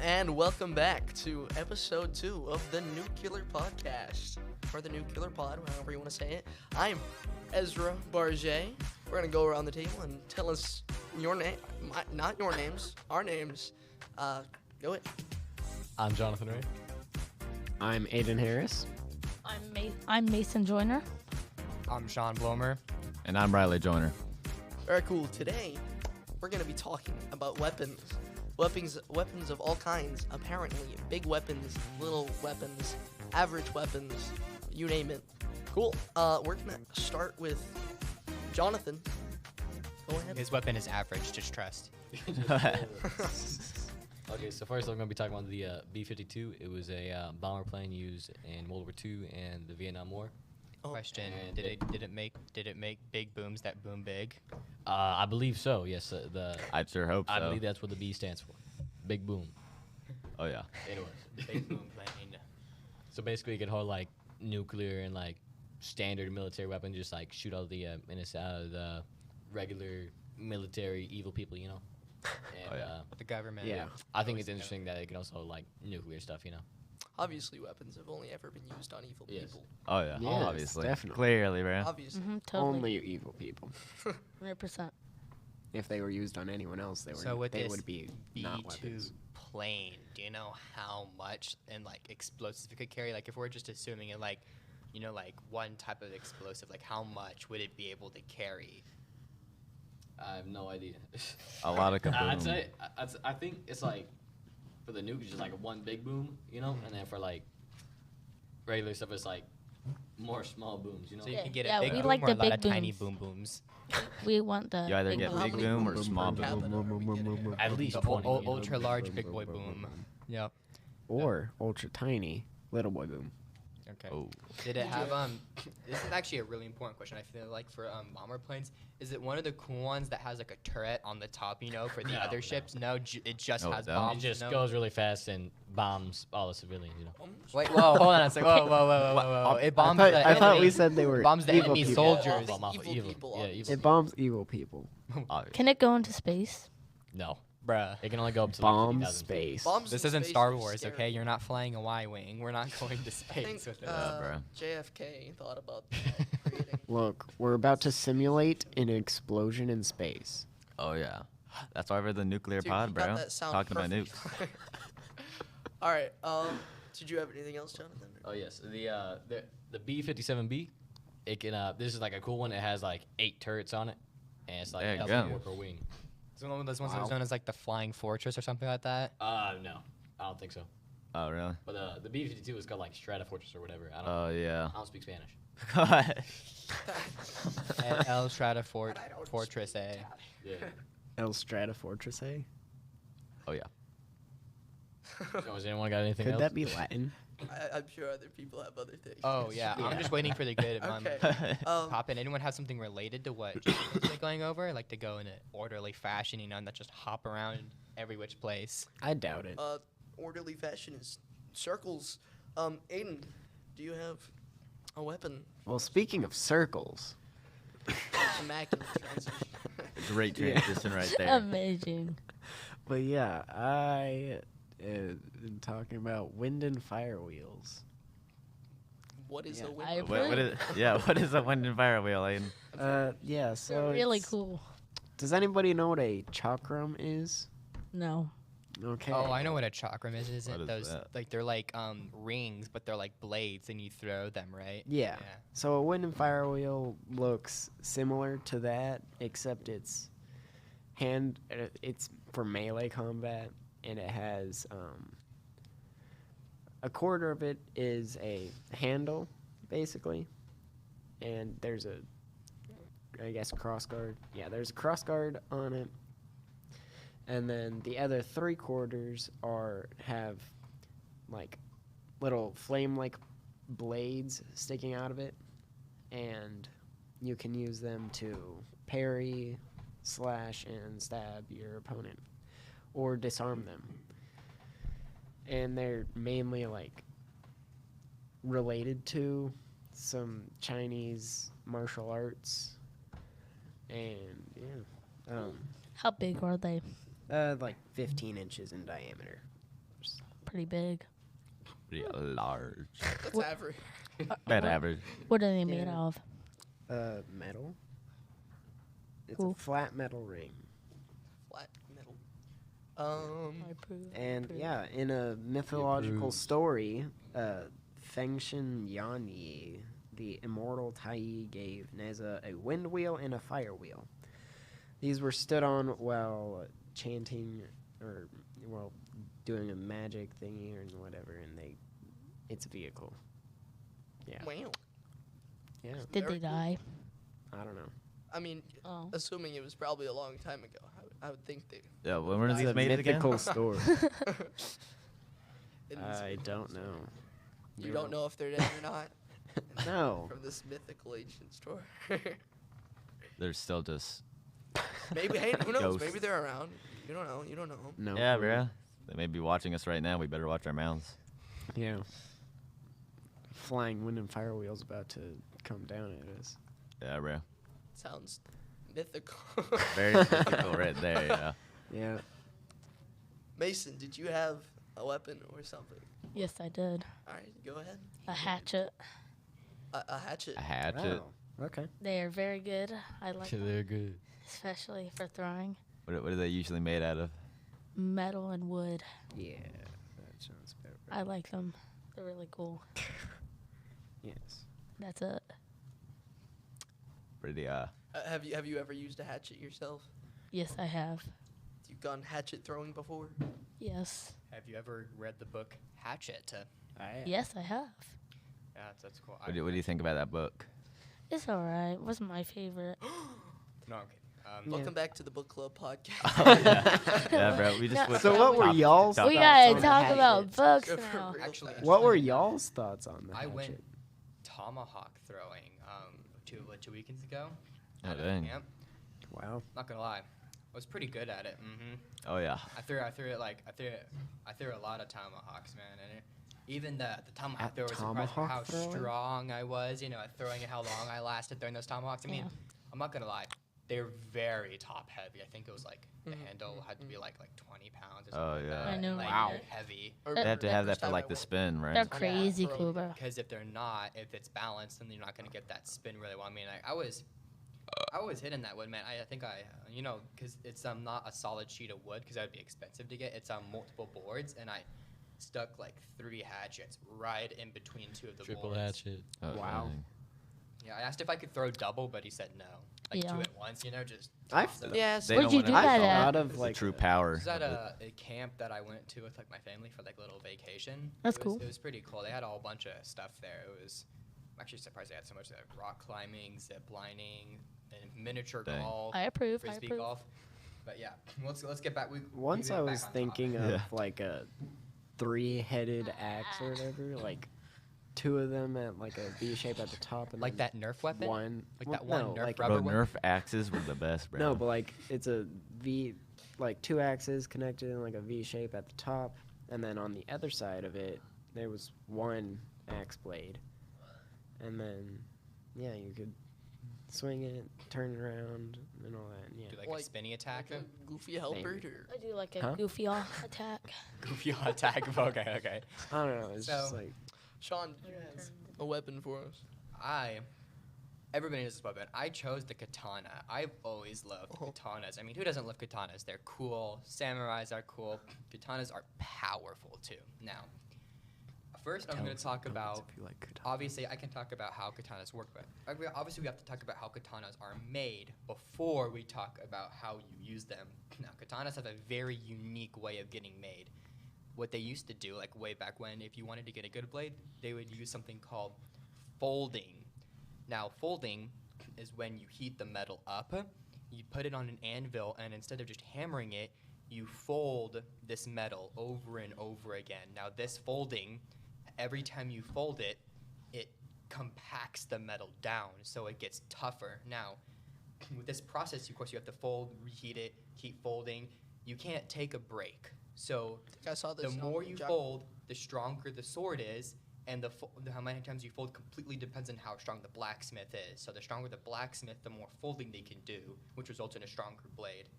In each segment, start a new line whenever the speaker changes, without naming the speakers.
And welcome back to episode 2 of the Nuclear Podcast, or the Nuclear Pod, however you want to say it. I'm Ezra Barget. We're going to go around the table and tell us your name, not your names, our names. Go ahead.
I'm Jonathan Ray.
I'm Aiden Harris.
I'm Mason Joyner.
I'm Sean Blomer.
And I'm Riley Joyner.
Very cool. Today, we're going to be talking about weapons. Weapons of all kinds, apparently. Big weapons, little weapons, average weapons, you name it. Cool. We're going to start with Jonathan. Go ahead.
His weapon is average, just trust.
Okay, so first I'm going to be talking about the B-52. It was a bomber plane used in World War II and the Vietnam War.
Question: Did it make big booms that boom big?
I believe so. Yes,
I sure hope so.
I believe that's what the B stands for. Big boom.
Oh yeah.
It was.
Big boom plane.
So basically, you could hold like nuclear and like standard military weapons, just like shoot all the the regular military evil people, you know. And,
Oh, yeah.
The government.
Yeah.
I think it's interesting that it can also hold like nuclear stuff, you know.
Obviously, weapons have only ever been used on evil
Yes.
people.
Oh yeah.
Yes,
Obviously.
definitely.
Clearly, bro.
Obviously.
Totally.
Only evil people.
100%.
If they were used on anyone else, they
with
they
this
would be not
B2
weapons.
plane, do you know how much and like explosives it could carry? Like if we're just assuming it, like, you know, like one type of explosive, like how much would it be able to carry?
I have no idea.
A lot of kaboom.
I'd say I think it's like for the nuke, it's just like one big boom, you know, and then for like regular stuff, it's like more small booms, you know.
So you
Yeah,
can get
yeah,
a big
we
boom
like
or
the
a lot
big
of tiny
booms.
boom booms.
We want the
You either
big
get
boom.
big
How many
boom or
booms
small
per
boom.
capita are we getting?
At least
The
20. You know?
ultra large big boy boom. Yep.
Or ultra tiny little boy boom.
Okay.
Oh.
Did it have This is actually a really important question. I feel like for bomber planes, is it one of the cool ones that has like a turret on the top? You know, for the
No,
other
no.
ships. No, it just
No,
has
it don't.
It
bombs.
just
no?
goes really fast and bombs all the civilians, you know.
Wait, whoa, hold on a second. Whoa. It bombs the
I thought we
enemy-
said they were
bombs the
evil
enemy
people.
soldiers.
Bomb off of
Evil people,
Yeah,
obviously.
It bombs evil people.
Obviously.
Can it go into space?
No,
Bruh.
it can only go up to
Bomb
like 50,000 feet.
space.
Bombs
This
in
isn't
space
Star
are
Wars,
scary.
okay? You're not flying a Y-wing. We're not going to
I
space
think
with this.
bro.
JFK thought about creating.
Look, we're about to simulate an explosion in space.
Oh yeah. That's why we're the nuclear
Dude,
pod,
you got
bro.
that sound
Talking about
perfect.
nukes.
All right. Did you have anything else, Jonathan?
Oh yes, the B-57B. It can this is like a cool one. It has like 8 turrets on it, and it's like
There you
1,000
go.
more per wing.
Is it one of those ones that was known as like the Flying Fortress or something like that?
No, I don't think so.
Oh really?
But the B-52 is called like Stratofortress or whatever.
Oh yeah.
I don't speak Spanish.
El Strata Fortress A.
Yeah.
El Strata Fortress A?
Oh yeah.
So has anyone got anything
Could
else?
that be Latin?
I'm sure other people have other things.
Oh yeah, I'm just waiting for the good one.
Okay.
Pop in. Anyone have something related to what Jason's going over? Like to go in an orderly fashion, you know, and not just hop around every which place.
I doubt it.
Orderly fashion is circles. Aiden, do you have a weapon?
Well, speaking of circles,
Immaculate transition.
Great
Yeah.
transition right there.
Amazing.
but yeah, I am talking about wind and fire wheels.
What is
Yeah.
a
I
wind?
What is, yeah, what is a wind and fire wheel, Aiden?
Yeah, so
They're really
it's-
cool.
Does anybody know what a chakram is?
No.
Okay.
Oh, I know what a chakram is. Isn't
What is
those
that?
like they're like rings, but they're like blades, and you throw them, right?
Yeah. So a wind and fire wheel looks similar to that, except it's for melee combat, and it has a quarter of it is a handle, basically, and there's a, I guess, cross guard. Yeah, there's a cross guard on it, and then the other 3/4 have like little flame-like blades sticking out of it, and you can use them to parry, slash, and stab your opponent, or disarm them. And they're mainly like related to some Chinese martial arts, and
How big are they?
like 15 inches in diameter.
Pretty big.
Pretty large.
That's
What-
average.
About average.
What are they made
Yeah.
of?
Metal. It's
Cool.
a flat metal ring.
Flat metal.
I approve.
And
approve.
yeah, in a mythological
approves.
story, Fengshen Yanyi, the immortal Tai gave Neza a wind wheel and a fire wheel. These were stood on while chanting or well doing a magic thingy or whatever, and it's a vehicle. Yeah.
Wow.
Yeah.
Did
Very
they
cool.
die?
I don't know.
I mean,
Oh.
assuming it was probably a long time ago, I would think they.
Yeah, when were
It's
these
a
made again?
mythical story.
in these
I don't
mythos.
know.
You don't know if they're dead or not
No.
from this mythical ancient story.
They're still just.
Maybe, hey, who knows?
Ghosts.
Maybe they're around. You don't know. You don't know.
No.
Yeah, bro. They may be watching us right now. We better watch our mouths.
Yeah. Flying wind and fire wheels about to come down at us.
Yeah, bro.
Sounds mythical.
Very mythical right there, yeah.
Yeah.
Mason, did you have a weapon or something?
Yes, I did.
All right, go ahead.
A hatchet.
A hatchet.
A hatchet.
Oh, okay.
They are very good. I like them,
They're good.
especially for throwing
What are they usually made out of?
metal and wood.
Yeah. That sounds about right.
I like them. They're really cool.
Yes.
That's it.
Pretty,
Have you ever used a hatchet yourself?
Yes, I have.
You've gone hatchet throwing before?
Yes.
Have you ever read the book Hatchet?
Yes, I have.
Yeah, that's cool.
what do you think about that book?
It's alright. Wasn't my favorite.
No, I'm kidding.
Yeah.
Welcome back to the book club podcast.
Yeah, bro. We just
No.
switched
So what were
topic-
y'all's
topic.
We
thoughts
gotta
on
talk
the
about
hatchet?
books
Go for
now.
real
Actually,
talk.
What were y'all's thoughts on the
I
hatchet?
went tomahawk throwing 2 weekends ago.
Oh,
at a
dang.
camp.
Wow.
Not gonna lie, I was pretty good at it.
Oh, yeah.
I threw a lot of tomahawks, man, and even the tomahawk
At
thrower was surprised
tomahawk
how
throwing?
strong I was. At throwing it, how long I lasted throwing those tomahawks. I mean,
Yeah.
I'm not gonna lie, they're very top heavy. I think it was like the
Mhm,
handle had to be like 20 pounds or something
Oh,
like
yeah.
that.
I know,
Like,
Wow.
they're heavy.
I
They have
remember
to have that
first
for
time
like
I
the
went.
spin, right?
They're
Yeah,
crazy
throwing
cool, bro.
Because if they're not, if it's balanced, then you're not gonna get that spin really well. I mean, I was hitting that wood, man. I think because it's not a solid sheet of wood, because that would be expensive to get. It's on multiple boards, and I stuck like 3 hatchets right in between 2 of the
Triple
boards.
hatchet.
Oh,
Wow.
dang.
Yeah, I asked if I could throw double, but he said no. Like
Yeah.
2 at once, just.
I've
toss it.
Yes.
They
Where'd
don't
you
wanna
do
know
that
the
at?
Out of
It's
like
the true power.
It was at
of it.
a camp that I went to with like my family for like a little vacation.
That's
It was-
cool.
It was pretty cool. They had a whole bunch of stuff there. I'm actually surprised they had so much there. Rock climbing, zip lining, and miniature
Dang.
golf,
I approve. I
frisbee
approve.
golf. But yeah, let's get back.
Once
we
I
get back
was
on
thinking
topic.
of
Yeah.
like a 3-headed axe or whatever, like 2 of them at like a V shape at the top and
like
then
that Nerf weapon.
one
Like
well,
that one
no,
Nerf
like,
rubber
Bro,
one?
Nerf axes were the best, bro.
No, but like it's a V, like 2 axes connected in like a V shape at the top, and then on the other side of it there was 1 axe blade, and then yeah, you could swing it, turn it around, and all that. Yeah.
Do like
Like-
a spinny attack.
Like a goofy Halberd or
I do like a
Huh?
goofy attack.
Goofy attack. Okay.
I don't know. It's just
So-
like
Sean, did you have a weapon for us?
Everybody knows this weapon. I chose the katana. I've always loved
Oh.
katanas. I mean, who doesn't love katanas? They're cool. Samurais are cool. Katanas are powerful too. Now, first I'm going to talk about.
if you like katana.
Obviously, I can talk about how katanas work, but obviously we have to talk about how katanas are made before we talk about how you use them. Now, katanas have a very unique way of getting made. What they used to do, like way back when, if you wanted to get a good blade, they would use something called folding. Now, folding is when you heat the metal up, you put it on an anvil, and instead of just hammering it, you fold this metal over and over again. Now, this folding, every time you fold it, it compacts the metal down so it gets tougher. Now, with this process, of course, you have to fold, reheat it, keep folding. You can't take a break. So
I think I saw this.
the more you fold, the stronger the sword is, and how many times you fold completely depends on how strong the blacksmith is. So the stronger the blacksmith, the more folding they can do, which results in a stronger blade.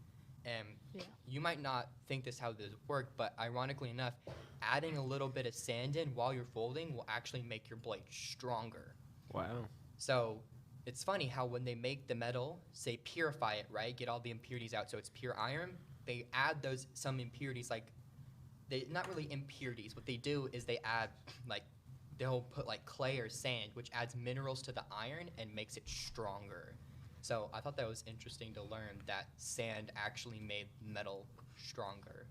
And
Yeah.
you might not think this how this work, but ironically enough, adding a little bit of sand in while you're folding will actually make your blade stronger.
Wow.
So it's funny how when they make the metal, say purify it, right, get all the impurities out so it's pure iron, they add some impurities, like they not really impurities. What they do is they add they'll put like clay or sand, which adds minerals to the iron and makes it stronger. So I thought that was interesting to learn that sand actually made metal stronger.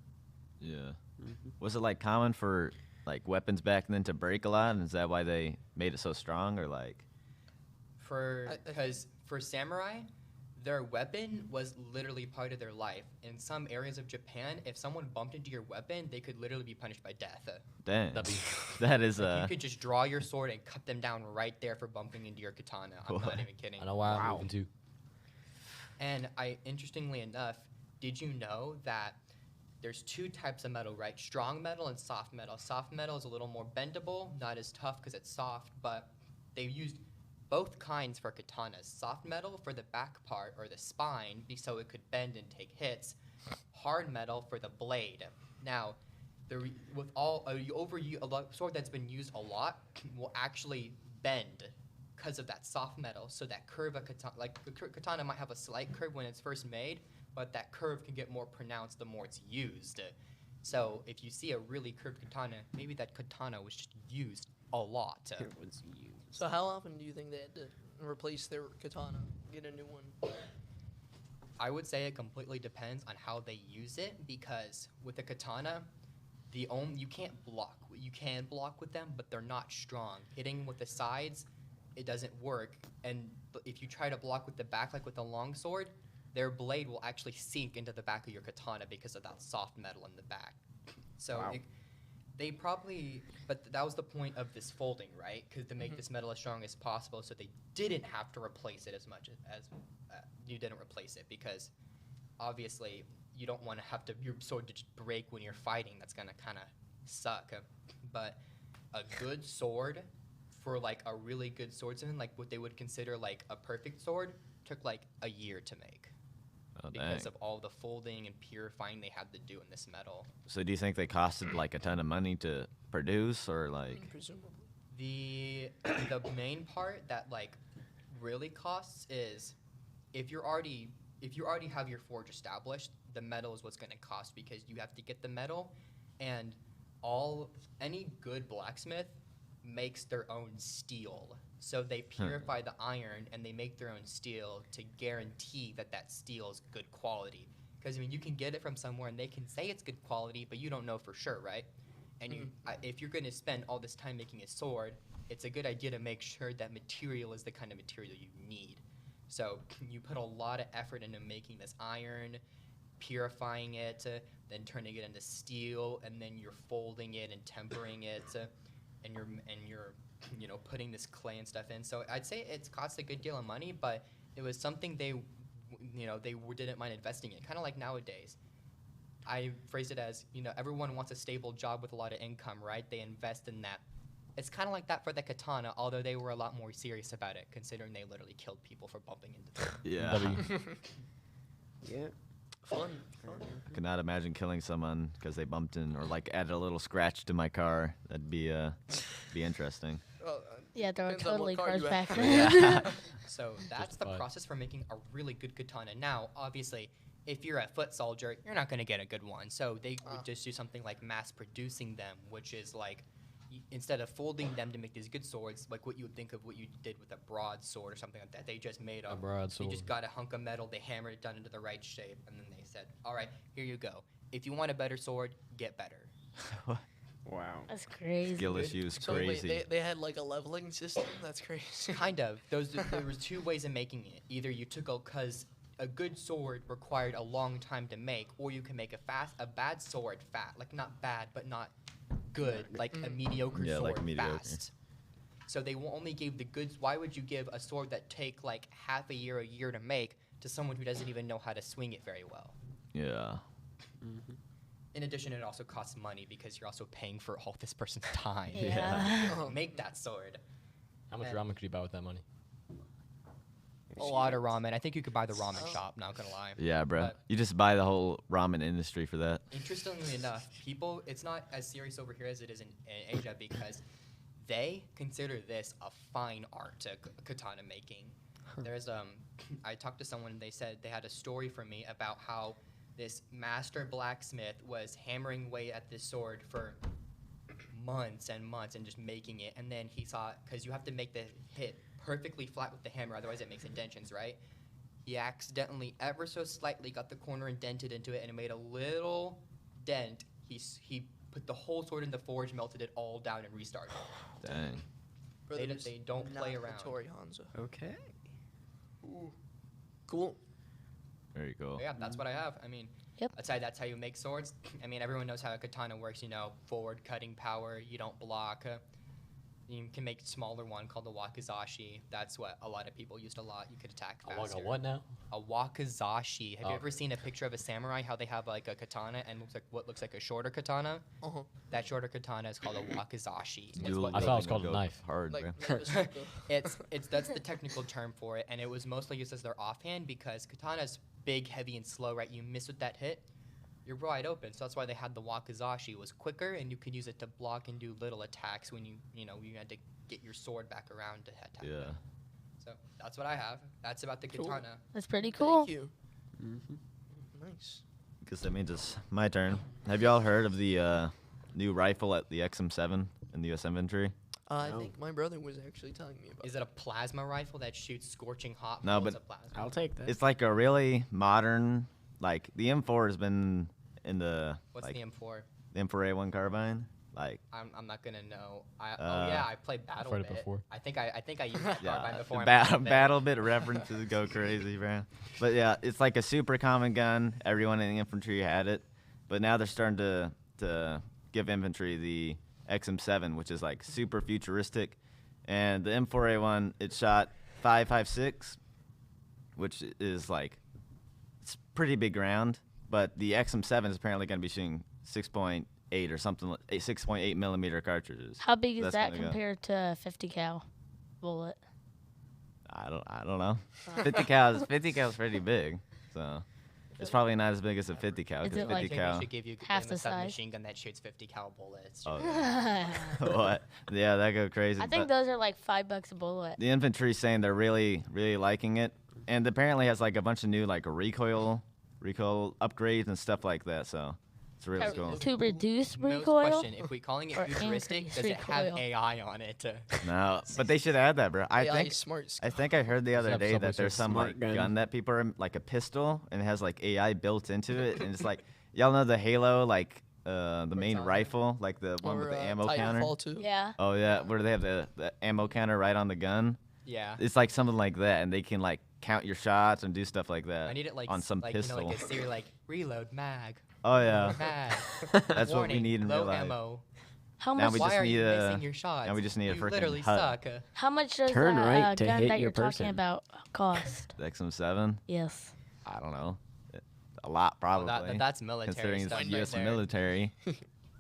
Yeah.
Mm-hmm.
Was it like common for like weapons back then to break a lot, and is that why they made it so strong, or like?
Because for samurai, their weapon was literally part of their life. In some areas of Japan, if someone bumped into your weapon, they could literally be punished by death.
Dang.
That'd be-
That is
You could just draw your sword and cut them down right there for bumping into your katana. I'm not even kidding.
I know why I'm
Wow.
moving to.
And interestingly enough, did you know that there's two types of metal, right? Strong metal and soft metal. Soft metal is a little more bendable, not as tough because it's soft, but they used both kinds for katanas. Soft metal for the back part or the spine, so it could bend and take hits. Hard metal for the blade. Now, with all a sword that's been used a lot will actually bend because of that soft metal. So that curve of katana, like the katana might have a slight curve when it's first made, but that curve can get more pronounced the more it's used. So if you see a really curved katana, maybe that katana was just used a lot.
It was used.
So how often do you think they had to replace their katana, get a new one?
I would say it completely depends on how they use it, because with a katana, you can't block. You can block with them, but they're not strong. Hitting with the sides, it doesn't work. And if you try to block with the back, like with a long sword, their blade will actually sink into the back of your katana because of that soft metal in the back. So
Wow.
but that was the point of this folding, right? Because to make this metal as strong as possible, so they didn't have to replace it as much as you didn't replace it, because obviously you don't want to have your sword to just break when you're fighting. That's gonna kind of suck. But a good sword, for like a really good swordsman, like what they would consider like a perfect sword, took like a year to make.
Oh,
Because
dang.
of all the folding and purifying they had to do in this metal.
So do you think they costed like a ton of money to produce, or like?
Presumably.
The main part that like really costs is if you already have your forge established, the metal is what's going to cost, because you have to get the metal, and any good blacksmith makes their own steel. So they purify the iron and they make their own steel to guarantee that steel is good quality. Because I mean, you can get it from somewhere and they can say it's good quality, but you don't know for sure, right? And if you're going to spend all this time making a sword, it's a good idea to make sure that material is the kind of material you need. So you put a lot of effort into making this iron, purifying it, then turning it into steel, and then you're folding it and tempering it, and you're putting this clay and stuff in. So I'd say it's cost a good deal of money, but it was something they didn't mind investing in. Kind of like nowadays. I phrased it as, everyone wants a stable job with a lot of income, right? They invest in that. It's kind of like that for the katana, although they were a lot more serious about it, considering they literally killed people for bumping into them.
Yeah.
Yeah.
Fun.
I could not imagine killing someone because they bumped in or like added a little scratch to my car. That'd be interesting.
Yeah, there were
Depends on
totally
what car
cars
you
back
have.
then.
So that's
Just
the
fun.
process for making a really good katana. Now, obviously, if you're a foot soldier, you're not going to get a good one. So they would just do something like mass producing them, which is like, instead of folding them to make these good swords, like what you would think of what you did with a broadsword or something like that, they just made
A broadsword.
They just got a hunk of metal, they hammered it down into the right shape, and then they said, all right, here you go. If you want a better sword, get better.
Wow.
That's crazy.
Skill issues,
So wait,
crazy.
they had like a leveling system? That's crazy.
Kind of. There was two ways of making it. Either you took because a good sword required a long time to make, or you can make a bad sword like not bad, but not good, like a mediocre
Yeah,
sword
like mediocre.
fast. So they only gave the goods. Why would you give a sword that take like half a year to make to someone who doesn't even know how to swing it very well?
Yeah.
In addition, it also costs money because you're also paying for all this person's time
Yeah.
to make that sword.
How much
And-
ramen could you buy with that money?
A lot of ramen. I think you could buy the ramen shop. Not gonna lie.
Yeah, bro.
But-
You just buy the whole ramen industry for that.
Interestingly enough, people, it's not as serious over here as it is in Asia because they consider this a fine art to katana making. There's I talked to someone. They said they had a story for me about how this master blacksmith was hammering away at this sword for months and months and just making it. And then he saw, because you have to make the hit perfectly flat with the hammer, otherwise it makes indentions, right? He accidentally, ever so slightly, got the corner indented into it, and it made a little dent. He put the whole sword in the forge, melted it all down, and restarted.
Dang.
Brothers,
they don't play around.
Tori Hanzo.
Okay.
Cool.
Very cool.
Yeah, that's what I have. I mean,
Yep.
that's how you make swords. I mean, everyone knows how a katana works. You know, forward cutting power. You don't block. You can make a smaller one called the wakizashi. That's what a lot of people used a lot. You could attack
Oh,
faster.
like a what now?
A wakizashi. Have you
Oh.
ever seen a picture of a samurai? How they have like a katana and looks like a shorter katana?
Uh-huh.
That shorter katana is called a wakizashi. It's
Dual
what
I
they-
thought it was called a
go
knife.
Hard,
Like,
bro.
it's that's the technical term for it, and it was mostly used as their offhand because katana's big, heavy, and slow. Right, you miss with that hit, you're wide open. So that's why they had the wakizashi. It was quicker, and you could use it to block and do little attacks when you had to get your sword back around to attack.
Yeah.
them. So that's what I have. That's about the
Cool.
katana.
That's pretty cool.
Thank you. Nice.
Guess that means it's my turn. Have y'all heard of the new rifle at the XM7 in the U.S. infantry?
I
No.
think my brother was actually telling me about
Is it a plasma rifle that shoots scorching hot?
No,
balls
but
of plasma?
I'll take that.
It's like a really modern, like the M4 has been in the
What's
like
the M4?
the M4A1 carbine. Like
I'm not gonna know. Oh
Uh,
yeah, I played Battle
heard it
Bit.
before.
I think I used that carbine
yeah,
before.
the
in Battle Bit.
battle bit references go crazy, bro. But yeah, it's like a super common gun. Everyone in the infantry had it, but now they're starting to give infantry the XM7, which is like super futuristic. And the M4A1, it shot 5.56, which is like it's pretty big round. But the XM7 is apparently going to be shooting 6.8 or something, 6.8 millimeter cartridges.
How big is
That's
that
gonna go.
compared to a 50 cal bullet?
I don't know. 50 cal is pretty big, so it's probably not as big as a 50 cal.
Is
'Cause
it like-
50
I think we
cal.
should give you
half
a
the size?
submachine gun that shoots 50 cal bullets.
Oh,
I
what? Yeah, that go crazy.
think
but
those are like $5 a bullet.
the infantry's saying they're really liking it, and apparently has like a bunch of new like recoil upgrades and stuff like that. So it's really
To-
cool.
To reduce
Most
recoil?
question: if we calling it
Or
futuristic,
increase
does it have
recoil?
AI on it?
No, but they should add that, bro. I
AI
think
smart.
I think I heard the other
have
day
Subway
that there's
Surfers.
some
Smart
like
gun.
gun that people are like a pistol and it has like AI built into it, and it's like y'all know the Halo like the main
on it?
rifle, like the one with the ammo counter.
Titanfall 2.
Yeah.
Oh yeah, where they have the ammo counter right on the gun.
Yeah.
It's like something like that, and they can like count your shots and do stuff like that.
I need it like
on some
like,
pistol.
You know, like a Siri, like reload mag.
Oh yeah,
Mag.
that's what we
Warning,
need in
low
real life.
ammo.
How
Now
much?
we
Why
just
are you
need a-
missing your shots?
now we just need a
you
freaking
literally
HUD.
suck.
How much does
Turn
that
right to
gun
hit
that
your
you're talking
person.
about cost?
The XM7.
Yes.
I don't know. A lot probably.
That's military
considering
stuff
it's
right
U.S.
there.
military.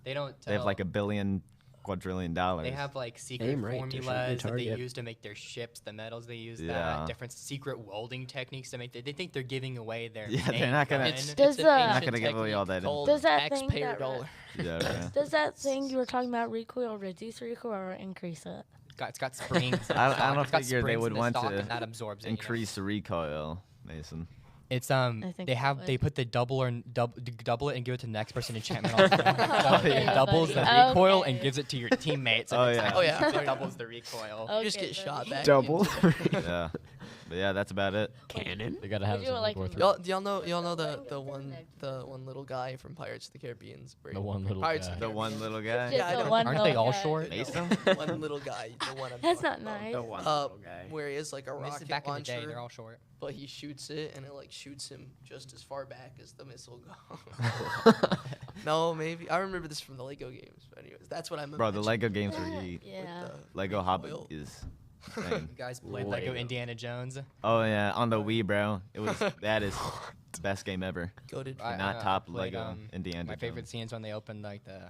They don't.
They have
tell-
like $1 billion, quadrillion dollars.
They have like secret
Aim right to shoot your
formulas that they
target.
use to make their ships, the metals they use,
Yeah.
that different secret welding techniques to make. They think they're giving away their.
Yeah, they're
main
not gonna-
gun.
It's,
Does
it's an
the-
ancient
Not gonna give away all
technique
that
called
Does that thing
taxpayer
that
dollar.
Yeah, okay.
Does that thing you were talking about recoil reduce recoil or increase it?
It's got springs.
I don't
It's got
figure they
springs
would
in the
want
stock
to
and that absorbs it, you know?
increase the recoil, Mason.
It's
think
they
they
have they
would.
put the double it and give it to the next person enchantment on
Okay,
it doubles the
buddy.
recoil and
Okay.
gives it to your teammates.
Oh,
every
yeah.
time.
Oh, yeah.
It doubles the recoil.
You just
Okay,
get shot
buddy.
back.
Double.
Yeah, but yeah, that's about it.
Cannon.
They gotta have
Would
it
you
in
like
World War
to-
III.
Y'all know the one little guy from Pirates of the Caribbean.
The one little
Pirates
guy.
of
The one little guy.
Just
Yeah, I
the
know.
one
Aren't they
little
all
guy.
short?
Mason.
one little guy. The one I'm
That's
talking
not
about.
nice.
The one
Uh,
little guy.
Where he is like a
This is
rocket
back in the
launcher.
day. They're all short.
but he shoots it, and it like shoots him just as far back as the missile goes. No, maybe I remember this from the Lego games. But anyways, that's what I'm.
Bro, the Lego games were heat.
Yeah.
Lego Hobbit
recoil.
is insane.
You guys played Lego
Lego.
Indiana Jones?
Oh yeah, on the Wii, bro. That is the best game ever.
Goated.
Not top
played,
Lego Indiana
My favorite
Jones.
scene is when they open like the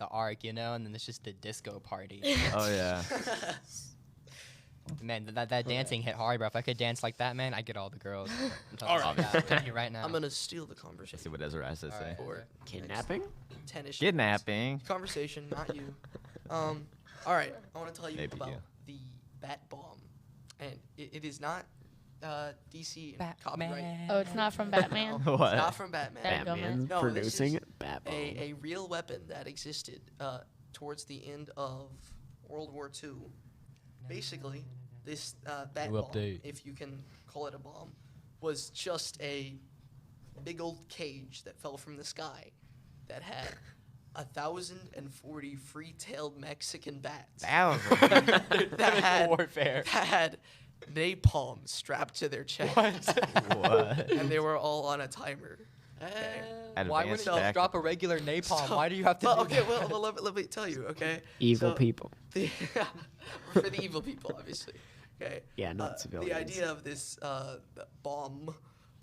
arc, you know, and then it's just the disco party.
Oh yeah.
Man, that dancing hit hard, bro. If I could dance like that, man, I'd get all the girls. I'm telling
All
you
right.
that. I'm telling you right now.
I'm gonna steal the
Let's see
conversation
what Ezra has to say.
Alright.
for
Kidnapping?
10ish.
Kidnapping.
Conversation, not you. All right. I want to tell you
Maybe
about
you.
the bat bomb, and it is not DC
Batman.
copyright.
Oh, it's not from Batman.
No,
What?
it's not from Batman.
There you go,
Batman
man.
No, this
producing
is
Bat Bomb.
a real weapon that existed towards the end of World War II. Basically, this bat
New
bomb,
update.
if you can call it a bomb, was just a big old cage that fell from the sky that had 1,040 free-tailed Mexican bats that had
warfare.
that had napalm strapped to their chest,
What?
and they were all on a timer.
Why wouldn't
Advanced
you
tactic.
drop a regular napalm?
So-
Why do you have to
Well,
do
okay,
that?
well, let me tell you, okay?
Evil
So,
people.
for the evil people, obviously. Okay.
Yeah, not
The
civilians.
idea of this bomb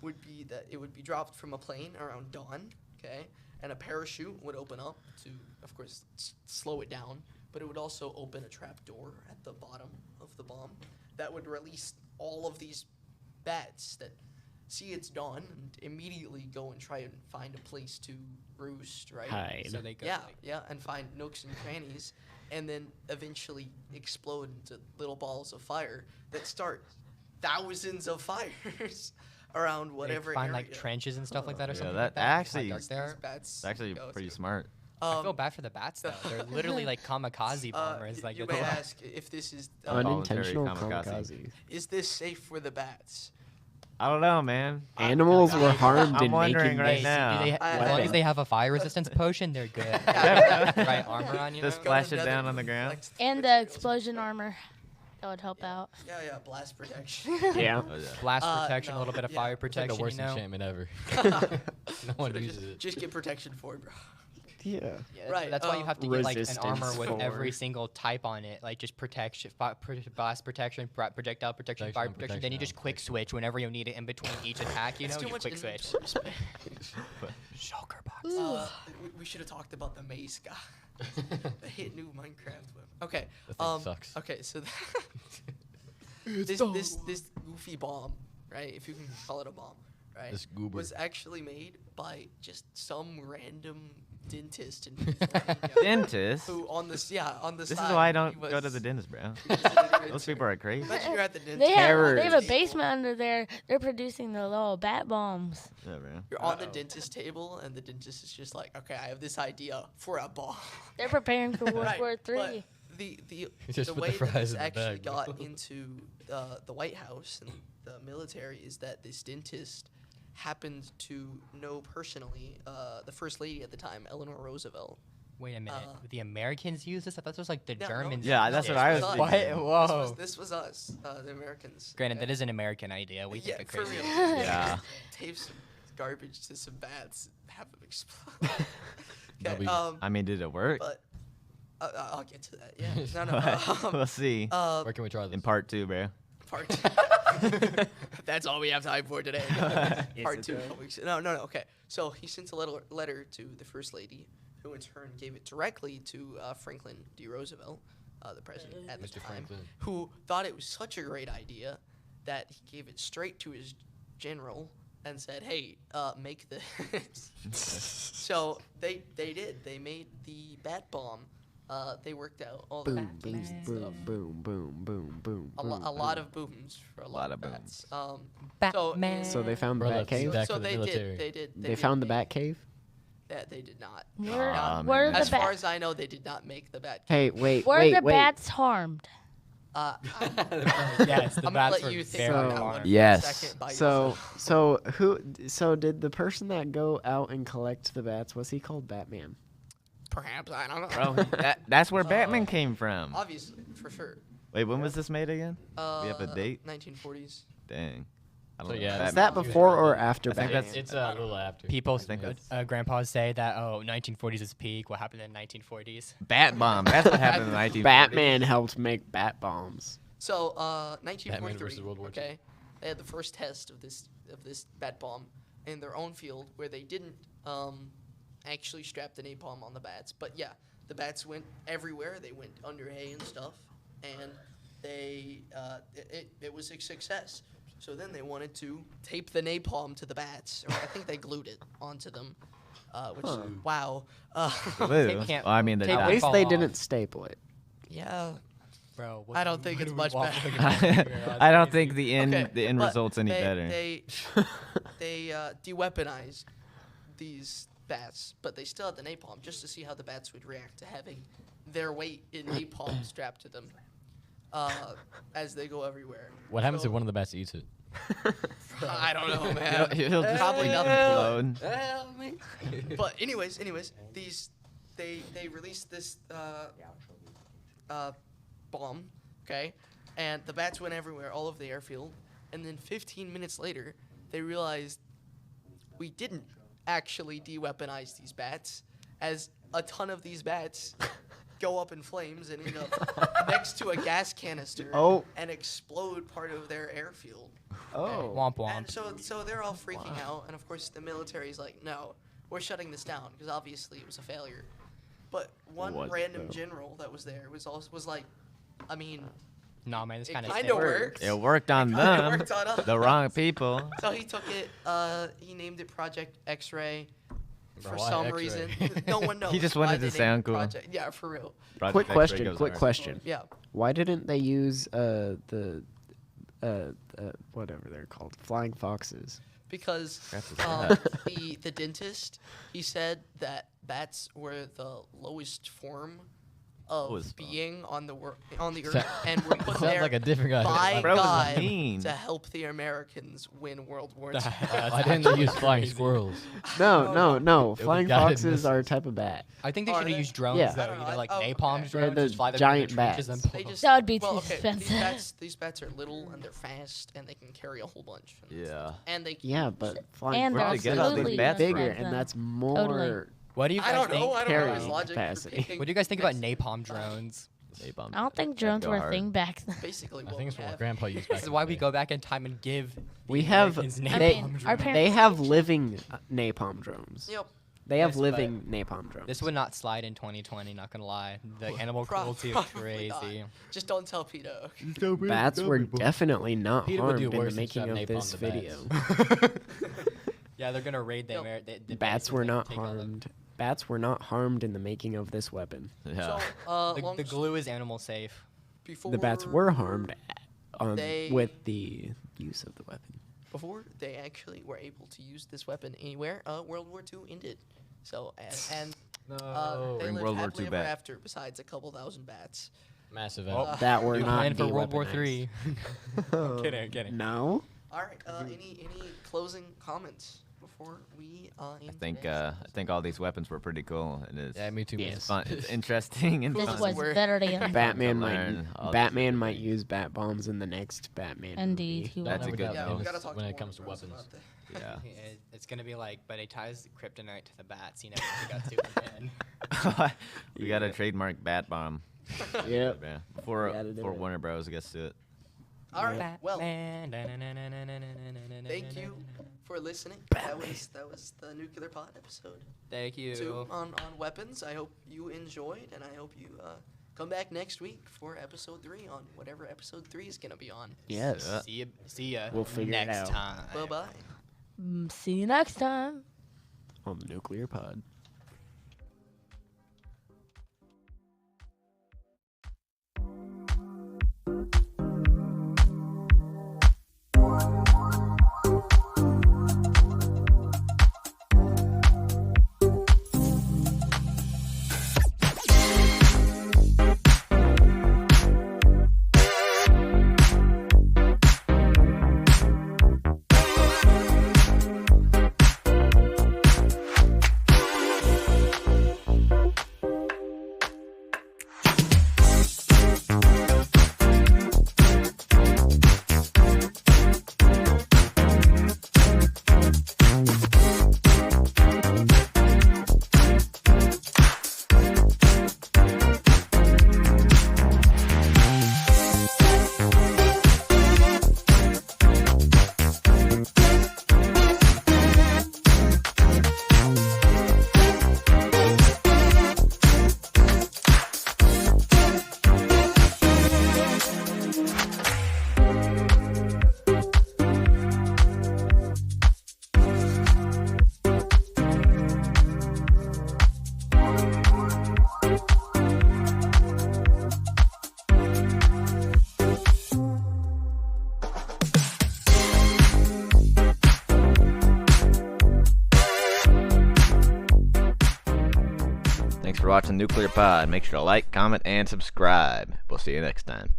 would be that it would be dropped from a plane around dawn, okay, and a parachute would open up to, of course, slow it down, but it would also open a trap door at the bottom of the bomb that would release all of these bats that see it's dawn and immediately go and try and find a place to roost, right?
Hide.
So they go
Yeah,
like,
yeah, and find nooks and crannies, and then eventually explode into little balls of fire that start thousands of fires around
they
whatever
find
area.
like trenches and stuff like that or
Yeah,
something
that
like that.
actually-
Like,
These
there.
bats
It's actually
go
pretty
to.
smart.
I feel bad for the bats though. They're literally like kamikaze bombers.
y-
like
you
the-
may ask if this is
Unintentional
kamikaze.
kamikaze.
is this safe for the bats?
I don't know, man.
Animals were harmed
I'm
in
wondering
making
right
this.
now.
Do they
I-
as long
I-
as they have a fire resistance potion, they're good.
Yeah.
Right armor on you.
Just
know?
splash it
Another
down on the ground.
reflect
And the
materials.
explosion armor. That would help out.
Yeah, blast protection.
Yeah.
Oh, yeah.
Blast protection,
no,
a little bit of
yeah.
fire
It's like
protection.
the worst
you know?
enchantment ever. No one
Should've
uses it.
just get protection for it, bro.
Yeah.
Yeah,
Right,
That's why you have to get like an
Resistance
armor with
for-
every single type on it, like just protection, blast protection, projectile protection, fire protection. Then you just quick switch whenever you need it in between each attack. You
It's
know,
too
you
much
quick switch.
inventory space.
Shulker box.
We should have talked about the mace guy. The hit new Minecraft web. Okay.
That thing sucks.
Okay, so this goofy bomb, right? If you can call it a bomb, right?
This goober.
was actually made by just some random dentist in Pennsylvania
Dentist.
who on the
This is
side,
why I
he
don't go to
was-
the dentist, bro.
he was an
Those people
intern.
are crazy.
Imagine you're at the dentist.
They have a
Terrors.
basement under there. They're producing the little bat bombs.
Yeah, bro.
You're on the dentist table, and the dentist is just like, okay, I have this idea for a bomb.
They're preparing for World
Right,
War
but
III.
the
Just
the
put
way
the
that
fries
this
in the
actually
bag, bro.
got into the White House and the military is that this dentist happened to know personally the first lady at the time, Eleanor Roosevelt.
Wait a minute.
Uh,
the Americans use this? I thought this was like the
No, no,
Germans.
Yeah,
used
that's
it.
what I
this
was
us.
thinking.
What?
This
Whoa.
this was us, the Americans.
Granted,
okay?
that is an American idea. We
yeah,
think
for
it crazy.
real.
Yeah.
Tape some garbage to some bats, have them explode. okay,
W.
I mean, did it work?
but I'll get to that. Yeah, no.
we'll see.
Where can we try this?
In part 2, bro.
Part That's all we have time for today. Part
it
two.
though?
No. Okay. So he sent a letter to the first lady, who in turn gave it directly to Franklin D. Roosevelt, the president at the
Mr.
time,
Franklin.
who thought it was such a great idea that he gave it straight to his general and said, "Hey, make this." So they did. They made the bat bomb. They worked out all the
Boom, boom,
mechanics and stuff.
boom, boom, boom, boom, boom.
A lot of booms for a lot of
booms.
bats.
Batman.
So they found the
Bro,
bat
that's
cave.
back
so
to the
they
military.
did.
They found the
make-
bat cave.
Yeah, they did not.
Where,
Aw,
where
man.
the
As far
bat?
as I know, they did not make the bat.
Hey, wait,
Were
wait,
the
wait.
bats harmed?
Yes, the
I'm gonna
bats
let
were
you think
very
on that
So-
one
harmed.
for a
Yes.
second by
So,
yourself.
so did the person that go out and collect the bats? Was he called Batman?
Perhaps I don't know.
Bro, that's where Batman came from.
Obviously, for sure.
Wait, when was this made again?
Uh,
We have a date?
1940s.
Dang. I
So
don't know.
yeah,
Is that before or after
I think
Batman?
that's-
It's a little after.
People,
think that's-
grandpas say that 1940s is peak. What happened in 1940s?
Bat bomb. That's what happened in the 1940s.
Batman helped make bat bombs.
So,
Batman
1943.
versus World War II.
Okay, they had the first test of this bat bomb in their own field where they didn't actually strap the napalm on the bats. But yeah, the bats went everywhere. They went under hay and stuff, and it was a success. So then they wanted to tape the napalm to the bats, or I think they glued it onto them. Which wow.
Glue.
Tape can't-
Well, I mean, the
tape
At
Don't
least
fall
they
off.
didn't staple it.
Yeah.
Bro,
I don't think it's much better.
I don't think the end
Okay,
the end
but
result's any
they,
better.
They de-weaponized these bats, but they still had the napalm just to see how the bats would react to having their weight in napalm strapped to them as they go everywhere.
What happens
So-
if one of the bats eats it?
I don't know, man.
He'll just
Probably nothing.
explode.
But anyways, these they released this bomb, okay, and the bats went everywhere, all over the airfield, and then 15 minutes later, they realized we didn't actually de-weaponize these bats, as a ton of these bats go up in flames and end up next to a gas canister and explode part of their airfield.
Oh.
Womp womp.
And so they're all freaking out, and of course the military's like, no, we're shutting this down because obviously it was a failure. But one
Was it,
random
though?
general that was there was like, I mean,
Nah, man, this
it
kind of
kind of worked.
It worked on
Kinda
them.
worked on us.
The wrong people.
So he took it. He named it Project X-Ray.
Bro,
For
why
some
X-ray?
reason, no one knows.
He just
why
wanted
they
to
named it
sound cool.
Project. Yeah, for real.
Project
Quick
X-ray
question.
goes
Quick
hard.
question.
Yeah.
Why didn't they use whatever they're called, flying foxes?
Because
That's a
the dentist, he said that bats were the lowest form of
Lowest form.
being on the earth, and were put
Sounds
there
like a different guy.
by
Bro was
God
mean.
to help the Americans win World War II.
Why didn't they use flying squirrels?
No.
It
Flying
was guided
foxes are a
missiles.
type of bat.
I think they
Oh,
should have
they-
used drones
Yeah.
though.
I don't know,
You know, like
okay.
napalm
They're
drones.
the
just fly them
giant
in the trenches
bats.
and
They
pull
just,
That would be
well,
too
okay,
expensive.
These bats are little and they're fast and they can carry a whole bunch.
Yeah.
And they
Yeah, but flying
And
they're
foxes
get all these
are
bats
bigger,
from?
and that's more.
Totally.
What do you
I
guys
don't
think?
know. I don't know his
carrying
logic for
capacity.
picking
What do you guys think about
next-
napalm drones?
Napalm.
I don't think
That'd
drones
go
were a
hard.
thing back then.
Basically,
I
what
think it's
we
what
have.
Grandpa used back
This is
in
why
the
we
day.
go back in time and give.
We
the
have-
Americans
I
They-
mean,
napalm
our
drones.
parents-
They have living napalm drones.
Yep.
They have
Yes, but
living napalm drones.
This would not slide in 2020. Not gonna lie, the animal
Prob-
cruelty is
probably not.
crazy.
Just don't tell Peter.
Bats were definitely not
Peter would
harmed
do
in the
worse than
making
shove
of
napalm
this
to
video.
Yeah, they're gonna raid the
Yep.
the
Bats
bases
were
and
not
take all the-
harmed. Bats were not harmed in the making of this weapon.
Yeah.
So,
The,
long
the glue is animal safe.
before
The bats were harmed
They-
with the use of the weapon.
Before they actually were able to use this weapon anywhere, World War II ended. So and they
Bring
lived
World War
happily
II
ever
back.
after. Besides a couple thousand bats.
Massive
Oh,
event.
That were
New
not
plan for World War
de-weaponized.
III. Kidding, kidding.
No.
All right. Any closing comments before we end?
I think
today's
I think all these weapons were pretty cool. And it's
Yeah, me too. man.
Yes.
fun. It's interesting and
This
This
fun.
was
We're-
better than
Batman
learn all
might
these
Batman
different
might
things.
use bat bombs in the next Batman
Indeed,
movie.
he will.
That's a
Never
good
doubt
Yeah,
thing.
we
Dennis
gotta talk
when
to
it comes to
Warner Bros.
weapons.
about that.
Yeah.
It's gonna be like, but it ties the kryptonite to the bats. You know, we got Superman.
We got a trademark bat bomb.
Yep.
Yeah. Before
We gotta do
before
it.
Warner Bros. Gets to it.
All right. Well,
Batman.
thank you for listening. That was the Nuclear Pod episode
Thank
2
you.
on weapons. I hope you enjoyed, and I hope you come back next week for episode 3 on whatever episode 3 is gonna be on.
Yes.
Yeah.
See ya.
We'll figure it
next
out.
time.
Bye bye.
See you next time.
On the Nuclear Pod.
for watching Nuclear Pod. Make sure to like, comment, and subscribe. We'll see you next time.